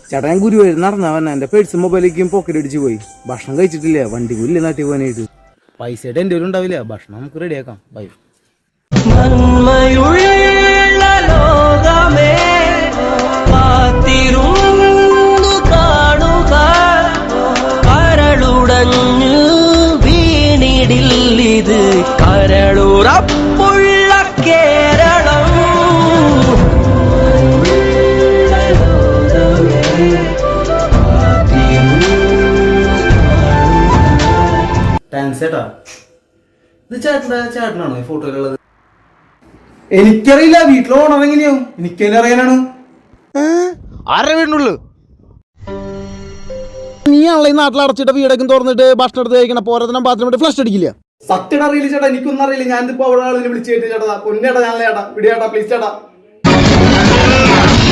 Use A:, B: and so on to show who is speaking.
A: ചേട്ടാ ഞാൻ ഗുരുവായൂർ നടന്നവൻ എന്റെ പേഴ്സും മൊബൈലിലേക്കും പോക്കറ്റ് അടിച്ചു പോയി. ഭക്ഷണം കഴിച്ചിട്ടില്ല, വണ്ടി കൂലി നാട്ടി പോകാനായിട്ട്. പൈസയുടെ എന്റെ ഒരു ഉണ്ടാവില്ല, ഭക്ഷണം നമുക്ക് റെഡിയാക്കാം. ബൈ.
B: വീണിടില്ലിത് കരളുറപ്പുള്ള കേരളം.
A: ചേട്ടാ ഇത് ചേട്ടനാണോ ഈ ഫോട്ടോയിലുള്ളത്?
C: എനിക്കറിയില്ല, വീട്ടിൽ ഓണർ എങ്ങനെയാവും, എനിക്കെന്നെ അറിയാനാണ്.
D: ആരുടെ വീടിനുള്ളു?
C: നീ ആളെ നാട്ടിൽ അടച്ചിട്ട് വീടൊക്കെ തുറന്നിട്ട് ഭക്ഷണം എടുത്ത് കഴിക്കണ പോരാത്തനം ബാത്റൂമിട്ട് ഫ്ലഷ് അടിക്കില്ല. സത്യം അറിയില്ല ചേട്ടാ, എനിക്കൊന്നും അറിയില്ല. ഞാനിപ്പോ അവിടെ ആളിനെ വിളിച്ചു കേട്ടു ചേട്ടാ. പൊന്നേട്ടാ, ഞാനല്ല ചേട്ടാ, വിടിയേട്ടാ, പ്ലീസ് ചേട്ടാ.